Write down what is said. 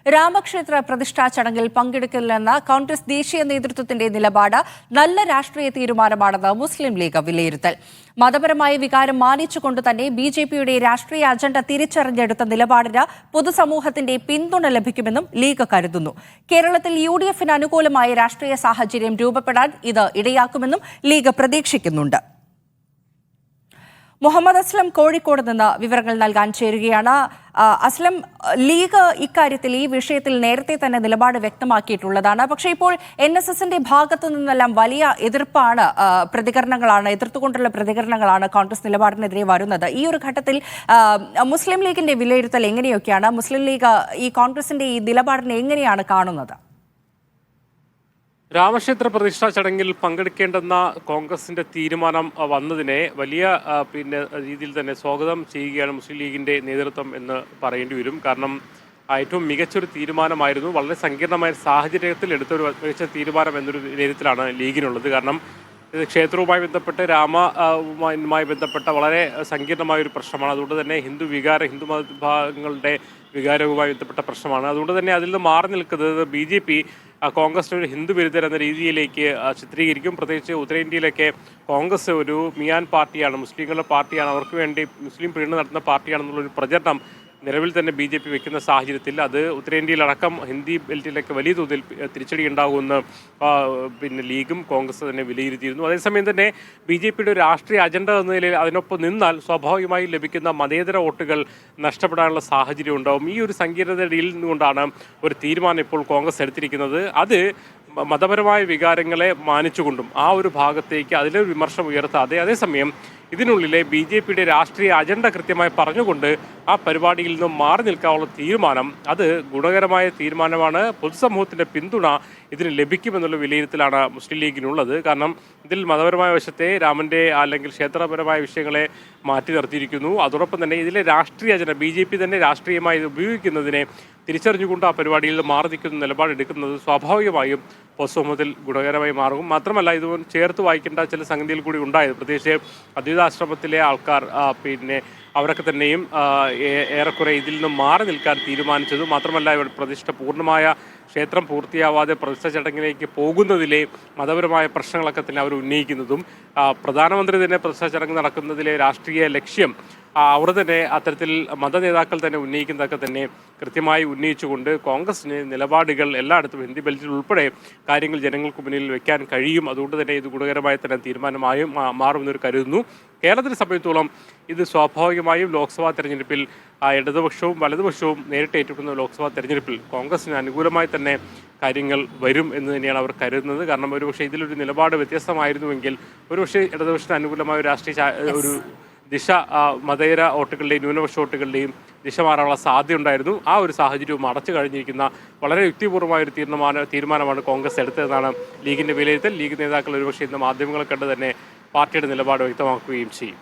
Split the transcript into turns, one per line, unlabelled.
രാമക്ഷേത്ര പ്രതിഷ്ഠാ ചടങ്ങിൽ പങ്കെടുക്കില്ലെന്ന കോൺഗ്രസ് ദേശീയ നേതൃത്വത്തിന്റെ നിലപാട് നല്ല രാഷ്ട്രീയ തീരുമാനമാണെന്ന് മുസ്ലിം ലീഗ് വിലയിരുത്തൽ. മതപരമായ വികാരം മാനിച്ചുകൊണ്ട് തന്നെ ബിജെപിയുടെ രാഷ്ട്രീയ അജണ്ട തിരിച്ചറിഞ്ഞെടുത്ത നിലപാടിന് പൊതുസമൂഹത്തിന്റെ പിന്തുണ ലഭിക്കുമെന്നും ലീഗ് കരുതുന്നു. കേരളത്തിൽ യുഡിഎഫിന് അനുകൂലമായ രാഷ്ട്രീയ സാഹചര്യം രൂപപ്പെടാൻ ഇത് ഇടയാക്കുമെന്നും ലീഗ് പ്രതീക്ഷിക്കുന്നുണ്ട്. മുഹമ്മദ് അസ്ലം കോഴിക്കോട് നിന്ന് വിവരങ്ങൾ നൽകാൻ ചേരുകയാണ്. അസ്ലം, ലീഗ് ഇക്കാര്യത്തിൽ ഈ വിഷയത്തിൽ നേരത്തെ തന്നെ നിലപാട് വ്യക്തമാക്കിയിട്ടുള്ളതാണ്. പക്ഷേ ഇപ്പോൾ NSSന്റെ ഭാഗത്തു നിന്നെല്ലാം വലിയ എതിർത്തുകൊണ്ടുള്ള പ്രതികരണങ്ങളാണ് കോൺഗ്രസ് നിലപാടിനെതിരെ വരുന്നത്. ഈ ഒരു ഘട്ടത്തിൽ മുസ്ലിം ലീഗിന്റെ വിലയിരുത്തൽ എങ്ങനെയൊക്കെയാണ്? മുസ്ലിം ലീഗ് ഈ കോൺഗ്രസിന്റെ ഈ നിലപാടിനെ എങ്ങനെയാണ് കാണുന്നത്?
രാമക്ഷേത്ര പ്രതിഷ്ഠാ ചടങ്ങിൽ പങ്കെടുക്കേണ്ടെന്ന കോൺഗ്രസിന്റെ തീരുമാനം വന്നതിനെ വലിയ രീതിയിൽ തന്നെ സ്വാഗതം ചെയ്യുകയാണ് മുസ്ലിം ലീഗിന്റെ നേതൃത്വം എന്ന് പറയേണ്ടി വരും. കാരണം ഏറ്റവും മികച്ചൊരു തീരുമാനമായിരുന്നു. വളരെ സങ്കീർണമായ സാഹചര്യത്തിൽ എടുത്തൊരു മികച്ച തീരുമാനം എന്നൊരു വിലയിരുത്തലാണ് ലീഗിനുള്ളത്. കാരണം ഇത് ക്ഷേത്രവുമായി ബന്ധപ്പെട്ട് രാമവുമായി ബന്ധപ്പെട്ട വളരെ സങ്കീർണമായ ഒരു പ്രശ്നമാണ്. അതുകൊണ്ട് തന്നെ ഹിന്ദു മതവിഭാഗങ്ങളുടെ വികാരവുമായി ബന്ധപ്പെട്ട പ്രശ്നമാണ്. അതുകൊണ്ട് തന്നെ അതിൽ നിന്ന് മാറി നിൽക്കുന്നത് BJP കോൺഗ്രസിനെ ഒരു ഹിന്ദു വിരുദ്ധർ എന്ന രീതിയിലേക്ക് ചിത്രീകരിക്കും. പ്രത്യേകിച്ച് ഉത്തരേന്ത്യയിലൊക്കെ കോൺഗ്രസ് ഒരു മിയാൻ പാർട്ടിയാണ്, മുസ്ലിങ്ങളുടെ പാർട്ടിയാണ്, അവർക്ക് വേണ്ടി മുസ്ലിം പ്രീണനം നടത്തുന്ന പാർട്ടിയാണെന്നുള്ളൊരു പ്രചരണം നിലവിൽ തന്നെ BJP വെക്കുന്ന സാഹചര്യത്തിൽ അത് ഉത്തരേന്ത്യയിലടക്കം ഹിന്ദി ബെൽറ്റിലൊക്കെ വലിയ തോതിൽ തിരിച്ചടി ഉണ്ടാകുമെന്ന് ലീഗും കോൺഗ്രസ് തന്നെ വിലയിരുത്തിയിരുന്നു. അതേസമയം തന്നെ BJPയുടെ രാഷ്ട്രീയ അജണ്ട എന്ന നിലയിൽ അതിനൊപ്പം നിന്നാൽ സ്വാഭാവികമായി ലഭിക്കുന്ന മതേതര വോട്ടുകൾ നഷ്ടപ്പെടാനുള്ള സാഹചര്യം ഉണ്ടാവും. ഈ ഒരു സങ്കീർണതയിൽ നിന്നുകൊണ്ടാണ് ഒരു തീരുമാനം ഇപ്പോൾ കോൺഗ്രസ് എടുത്തിരിക്കുന്നത്. അത് മതപരമായ വികാരങ്ങളെ മാനിച്ചുകൊണ്ടും ആ ഒരു ഭാഗത്തേക്ക് അതിലൊരു വിമർശനം ഉയർത്താതെ അതേസമയം ഇതിനുള്ളിലെ BJPയുടെ രാഷ്ട്രീയ അജണ്ട കൃത്യമായി പറഞ്ഞുകൊണ്ട് ആ പരിപാടിയിൽ നിന്നും മാറി നിൽക്കാനുള്ള തീരുമാനം അത് ഗുണകരമായ തീരുമാനമാണ്. പൊതുസമൂഹത്തിൻ്റെ പിന്തുണ ഇതിന് ലഭിക്കുമെന്നുള്ള വിലയിരുത്തലാണ് മുസ്ലിം ലീഗിനുള്ളത്. കാരണം ഇതിൽ മതപരമായ വശത്തെ രാമൻ്റെ അല്ലെങ്കിൽ ക്ഷേത്രപരമായ വിഷയങ്ങളെ മാറ്റി നിർത്തിയിരിക്കുന്നു. അതോടൊപ്പം തന്നെ ഇതിലെ രാഷ്ട്രീയ അജണ്ട BJP തന്നെ രാഷ്ട്രീയമായി ഉപയോഗിക്കുന്നതിനെ തിരിച്ചറിഞ്ഞുകൊണ്ട് ആ പരിപാടിയിൽ മാറി നിൽക്കുന്ന നിലപാടെടുക്കുന്നത് സ്വാഭാവികമായും പൊതുസമൂഹത്തിൽ ഗുണകരമായി മാറും. മാത്രമല്ല ഇതുപോലെ ചേർത്ത് വായിക്കേണ്ട ചില സംഗതികൾ കൂടി ഉണ്ടായത്. പ്രത്യേകിച്ച് അദ്വൈതാശ്രമത്തിലെ ആൾക്കാർ അവരൊക്കെ തന്നെയും ഏറെക്കുറെ ഇതിൽ നിന്ന് മാറി നിൽക്കാൻ തീരുമാനിച്ചതും മാത്രമല്ല ഇവിടെ പ്രതിഷ്ഠ പൂർണ്ണമായ ക്ഷേത്രം പൂർത്തിയാവാതെ പ്രതിഷ്ഠ ചടങ്ങിലേക്ക് പോകുന്നതിലെ മതപരമായ പ്രശ്നങ്ങളൊക്കെ തന്നെ അവർ ഉന്നയിക്കുന്നതും പ്രധാനമന്ത്രി തന്നെ പ്രതിഷ്ഠ ചടങ്ങ് നടക്കുന്നതിലെ രാഷ്ട്രീയ ലക്ഷ്യം അവർ തന്നെ അത്തരത്തിൽ മതനേതാക്കൾ തന്നെ ഉന്നയിക്കുന്നതൊക്കെ തന്നെ കൃത്യമായി ഉന്നയിച്ചുകൊണ്ട് കോൺഗ്രസിന് നിലപാടുകൾ എല്ലായിടത്തും ഹിന്ദി ബെൽറ്റിൽ ഉൾപ്പെടെ കാര്യങ്ങൾ ജനങ്ങൾക്ക് മുന്നിൽ വെക്കാൻ കഴിയും. അതുകൊണ്ട് തന്നെ ഇത് ഗുണകരമായ തന്നെ തീരുമാനമായും മാറുമെന്നൊരു കരുതുന്നു. കേരളത്തിനെ സംബന്ധിച്ചിടത്തോളം ഇത് സ്വാഭാവികമായും ലോക്സഭാ തെരഞ്ഞെടുപ്പിൽ ഇടതുപക്ഷവും വലതുപക്ഷവും നേരിട്ട് ഏറ്റുമുട്ടുന്ന ലോക്സഭാ തെരഞ്ഞെടുപ്പിൽ കോൺഗ്രസിന് അനുകൂലമായി തന്നെ കാര്യങ്ങൾ വരും എന്ന് തന്നെയാണ് അവർ കരുതുന്നത്. കാരണം ഒരുപക്ഷെ ഇതിലൊരു നിലപാട് വ്യത്യസ്തമായിരുന്നുവെങ്കിൽ ഒരുപക്ഷെ ഇടതുപക്ഷത്തിന് അനുകൂലമായ രാഷ്ട്രീയ ഒരു ദിശ മതേതര വോട്ടുകളുടെയും ന്യൂനപക്ഷ വോട്ടുകളുടെയും ദിശ മാറാനുള്ള സാധ്യതയുണ്ടായിരുന്നു. ആ ഒരു സാഹചര്യവും അടച്ചു കഴിഞ്ഞിരിക്കുന്ന വളരെ യുക്തിപൂർവമായ ഒരു തീരുമാനമാണ് കോൺഗ്രസ് എടുത്തതെന്നാണ് ലീഗിൻ്റെ വിലയിരുത്തൽ. ലീഗ് നേതാക്കൾ ഒരുപക്ഷെ ഇന്ന് മാധ്യമങ്ങളെ കണ്ട് തന്നെ പാർട്ടിയുടെ നിലപാട് വ്യക്തമാക്കുകയും ചെയ്യും.